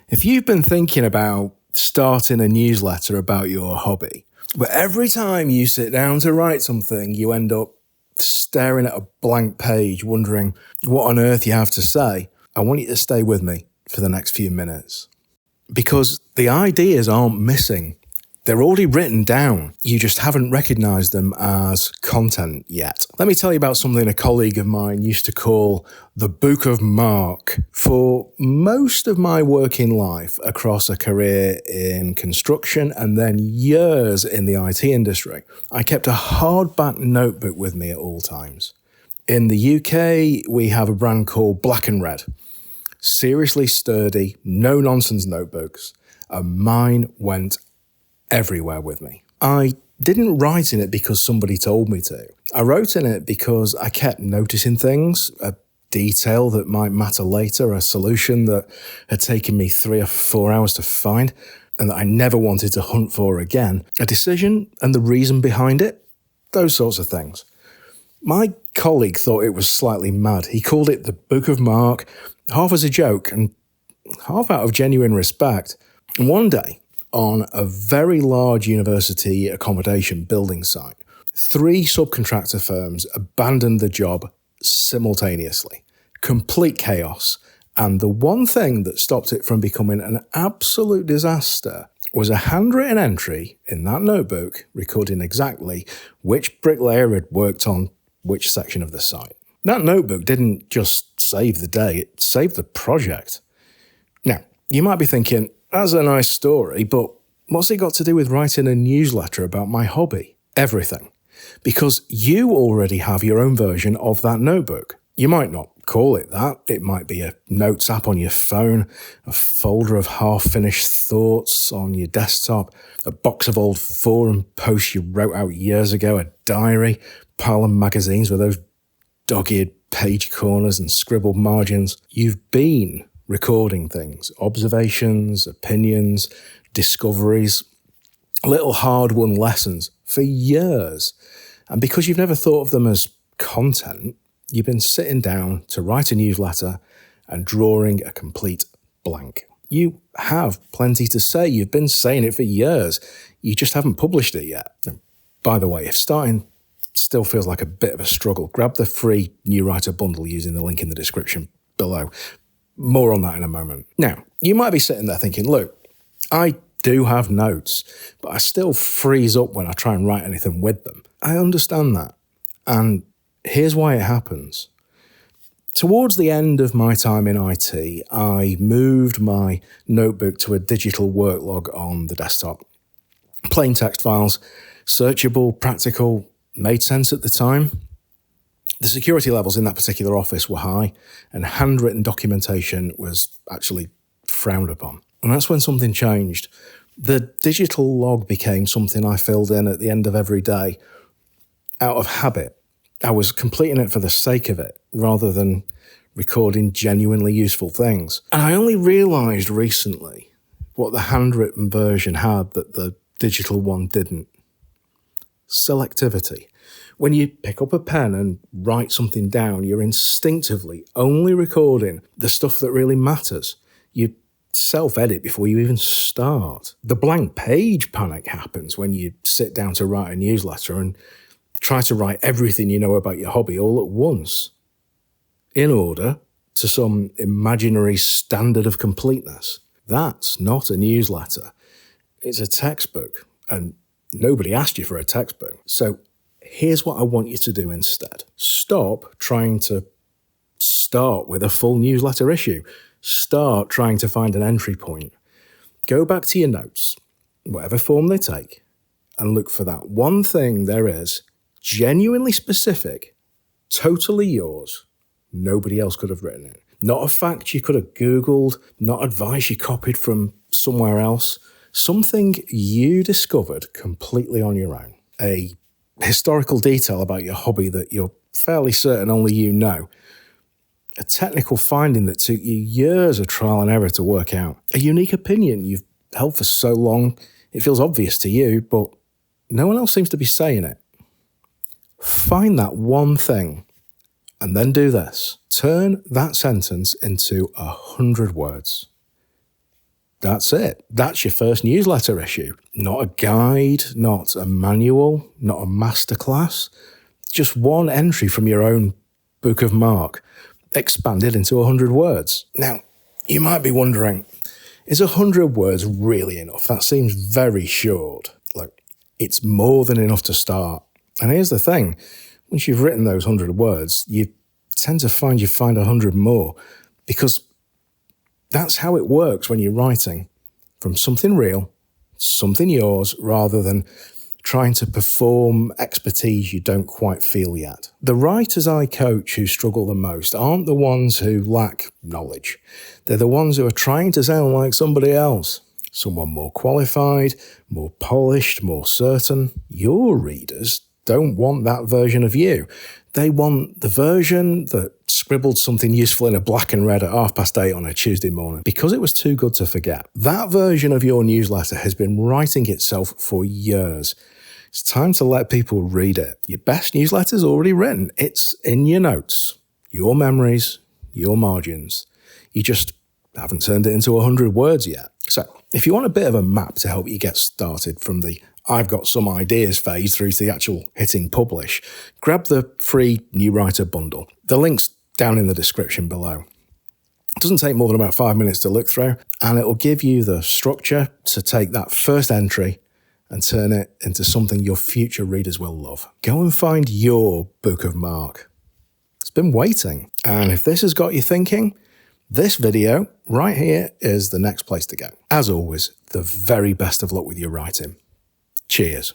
If you've been thinking about starting a newsletter about your hobby, but every time you sit down to write something, you end up staring at a blank page, wondering what on earth you have to say, I want you to stay with me for the next few minutes. Because the ideas aren't missing. They're already written down. You just haven't recognized them as content yet. Let me tell you about something a colleague of mine used to call the Book of Mark. For most of my working life across a career in construction and then years in the IT industry, I kept a hardback notebook with me at all times. In the UK, we have a brand called Black and Red. Seriously sturdy, no-nonsense notebooks. And mine went everywhere with me. I didn't write in it because somebody told me to. I wrote in it because I kept noticing things, a detail that might matter later, a solution that had taken me 3 or 4 hours to find and that I never wanted to hunt for again, a decision and the reason behind it, those sorts of things. My colleague thought it was slightly mad. He called it the Book of Mark, half as a joke and half out of genuine respect. And one day, on a very large university accommodation building site, 3 subcontractor firms abandoned the job simultaneously. Complete chaos. And the one thing that stopped it from becoming an absolute disaster was a handwritten entry in that notebook recording exactly which bricklayer had worked on which section of the site. That notebook didn't just save the day, it saved the project. Now, you might be thinking, that's a nice story, but what's it got to do with writing a newsletter about my hobby? Everything. Because you already have your own version of that notebook. You might not call it that. It might be a notes app on your phone, a folder of half-finished thoughts on your desktop, a box of old forum posts you wrote out years ago, a diary, pile of magazines with those dog-eared page corners and scribbled margins. You've been recording things, observations, opinions, discoveries, little hard-won lessons for years. And because you've never thought of them as content, you've been sitting down to write a newsletter and drawing a complete blank. You have plenty to say. You've been saying it for years. You just haven't published it yet. And by the way, if starting still feels like a bit of a struggle, grab the free New Writer bundle using the link in the description below. More on that in a moment. Now, you might be sitting there thinking, look, I do have notes, but I still freeze up when I try and write anything with them. I understand that. And here's why it happens. Towards the end of my time in IT, I moved my notebook to a digital work log on the desktop. Plain text files, searchable, practical, made sense at the time. The security levels in that particular office were high, and handwritten documentation was actually frowned upon. And that's when something changed. The digital log became something I filled in at the end of every day out of habit. I was completing it for the sake of it, rather than recording genuinely useful things. And I only realised recently what the handwritten version had that the digital one didn't. Selectivity. When you pick up a pen and write something down, you're instinctively only recording the stuff that really matters. You self-edit before you even start. The blank page panic happens when you sit down to write a newsletter and try to write everything you know about your hobby all at once, in order to some imaginary standard of completeness. That's not a newsletter. It's a textbook, and nobody asked you for a textbook. So here's what I want you to do instead. Stop trying to start with a full newsletter issue. Start trying to find an entry point. Go back to your notes, whatever form they take, and look for that one thing there is, genuinely specific, totally yours. Nobody else could have written it. Not a fact you could have Googled, not advice you copied from somewhere else. Something you discovered completely on your own. A historical detail about your hobby that you're fairly certain only you know. A technical finding that took you years of trial and error to work out. A unique opinion you've held for so long it feels obvious to you, but no one else seems to be saying it. Find that one thing, and then do this. Turn that sentence into 100 words. That's it. That's your first newsletter issue. Not a guide, not a manual, not a masterclass. Just one entry from your own book of mark, expanded into 100 words. Now, you might be wondering, is 100 words really enough? That seems very short. Like, it's more than enough to start. And here's the thing. Once you've written those 100 words, you tend to find you find 100 more, because that's how it works when you're writing from something real, something yours, rather than trying to perform expertise you don't quite feel yet. The writers I coach who struggle the most aren't the ones who lack knowledge. They're the ones who are trying to sound like somebody else, someone more qualified, more polished, more certain. Your readers don't want that version of you. They want the version that scribbled something useful in a black and red at 8:30 on a Tuesday morning because it was too good to forget. That version of your newsletter has been writing itself for years. It's time to let people read it. Your best newsletter's already written. It's in your notes, your memories, your margins. You just haven't turned it into 100 words yet. So if you want a bit of a map to help you get started from the I've got some ideas phase through to the actual hitting publish, grab the free New Writer bundle. The link's down in the description below. It doesn't take more than about 5 minutes to look through, and it'll give you the structure to take that first entry and turn it into something your future readers will love. Go and find your book of mark. It's been waiting. And if this has got you thinking, this video right here is the next place to go. As always, the very best of luck with your writing. Cheers.